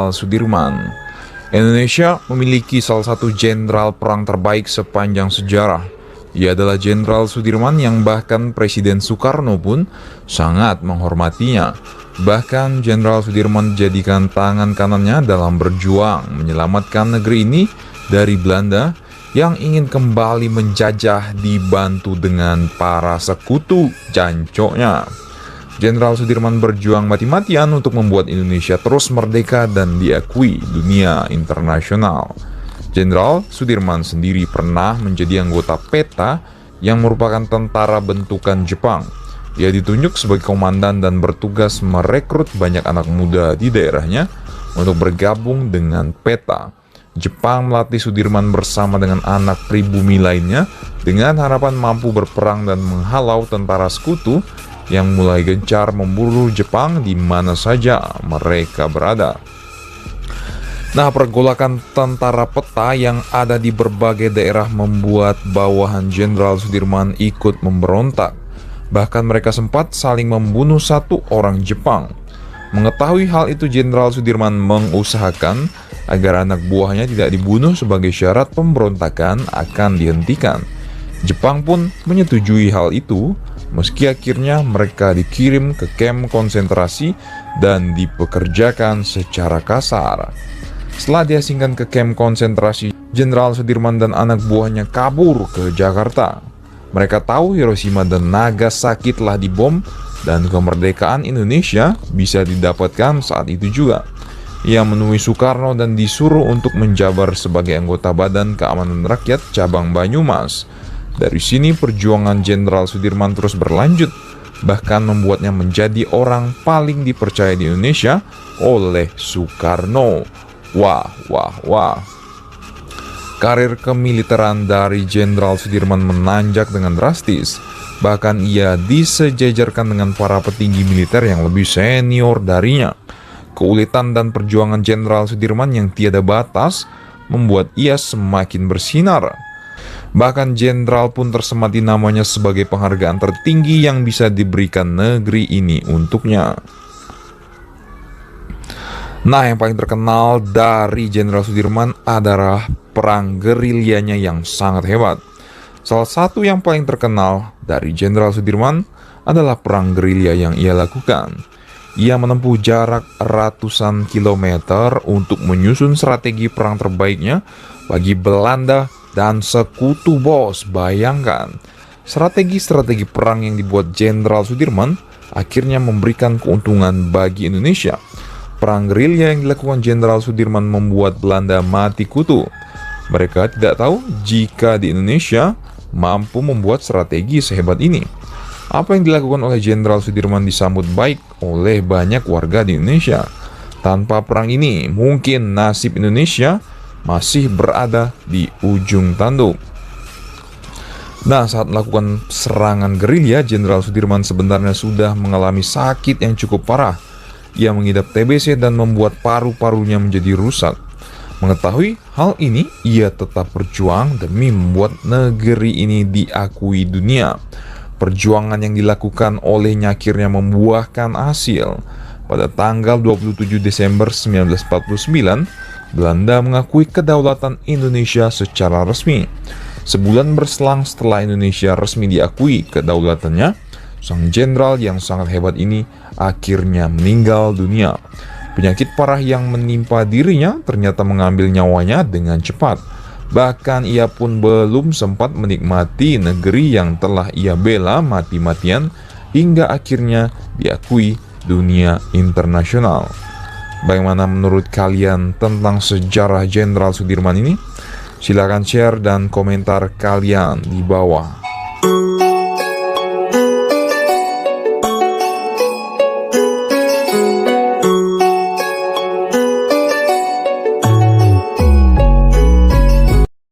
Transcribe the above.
Jenderal Sudirman. Indonesia memiliki salah satu jenderal perang terbaik sepanjang sejarah. Ia adalah Jenderal Sudirman yang bahkan Presiden Soekarno pun sangat menghormatinya. Bahkan Jenderal Sudirman dijadikan tangan kanannya dalam berjuang menyelamatkan negeri ini dari Belanda yang ingin kembali menjajah dibantu dengan para sekutu jancoknya. Jenderal Sudirman berjuang mati-matian untuk membuat Indonesia terus merdeka dan diakui dunia internasional. Jenderal Sudirman sendiri pernah menjadi anggota PETA yang merupakan tentara bentukan Jepang. Ia ditunjuk sebagai komandan dan bertugas merekrut banyak anak muda di daerahnya untuk bergabung dengan PETA. Jepang melatih Sudirman bersama dengan anak pribumi lainnya dengan harapan mampu berperang dan menghalau tentara sekutu yang mulai gencar memburu Jepang di mana saja mereka berada. Nah, pergolakan tentara peta yang ada di berbagai daerah membuat bawahan Jenderal Sudirman ikut memberontak. Bahkan mereka sempat saling membunuh satu orang Jepang. Mengetahui hal itu, Jenderal Sudirman mengusahakan agar anak buahnya tidak dibunuh sebagai syarat pemberontakan akan dihentikan. Jepang pun menyetujui hal itu, meski akhirnya mereka dikirim ke kamp konsentrasi dan dipekerjakan secara kasar. Setelah diasingkan ke kamp konsentrasi, Jenderal Sudirman dan anak buahnya kabur ke Jakarta. Mereka tahu Hiroshima dan Nagasaki telah dibom dan kemerdekaan Indonesia bisa didapatkan saat itu juga. Ia menemui Soekarno dan disuruh untuk menjabar sebagai anggota Badan Keamanan Rakyat Cabang Banyumas. Dari sini perjuangan Jenderal Sudirman terus berlanjut, bahkan membuatnya menjadi orang paling dipercaya di Indonesia oleh Soekarno. Wah. Karir kemiliteran dari Jenderal Sudirman menanjak dengan drastis. Bahkan ia disejajarkan dengan para petinggi militer yang lebih senior darinya. Keuletan dan perjuangan Jenderal Sudirman yang tiada batas membuat ia semakin bersinar. Bahkan jenderal pun tersemati namanya sebagai penghargaan tertinggi yang bisa diberikan negeri ini untuknya. Nah, yang paling terkenal dari Jenderal Sudirman adalah perang gerilyanya yang sangat hebat. Salah satu yang paling terkenal dari Jenderal Sudirman adalah perang gerilya yang ia lakukan. Ia menempuh jarak ratusan kilometer untuk menyusun strategi perang terbaiknya bagi Belanda dan sekutu bos. Bayangkan, strategi-strategi perang yang dibuat Jenderal Sudirman akhirnya memberikan keuntungan bagi Indonesia. Perang gerilya yang dilakukan Jenderal Sudirman membuat Belanda mati kutu. Mereka tidak tahu jika di Indonesia mampu membuat strategi sehebat ini. Apa yang dilakukan oleh Jenderal Sudirman disambut baik oleh banyak warga di Indonesia. Tanpa perang ini, mungkin nasib Indonesia masih berada di ujung tanduk. Nah, saat melakukan serangan gerilya, Jenderal Sudirman sebenarnya sudah mengalami sakit yang cukup parah. Ia mengidap TBC dan membuat paru-parunya menjadi rusak. Mengetahui hal ini, ia tetap berjuang demi membuat negeri ini diakui dunia. Perjuangan yang dilakukan olehnya akhirnya membuahkan hasil. Pada tanggal 27 Desember 1949, Belanda mengakui kedaulatan Indonesia secara resmi. Sebulan berselang setelah Indonesia resmi diakui kedaulatannya, sang jenderal yang sangat hebat ini akhirnya meninggal dunia. Penyakit parah yang menimpa dirinya ternyata mengambil nyawanya dengan cepat. Bahkan ia pun belum sempat menikmati negeri yang telah ia bela mati-matian hingga akhirnya diakui dunia internasional. Bagaimana menurut kalian tentang sejarah Jenderal Sudirman ini? Silakan share dan komentar kalian di bawah.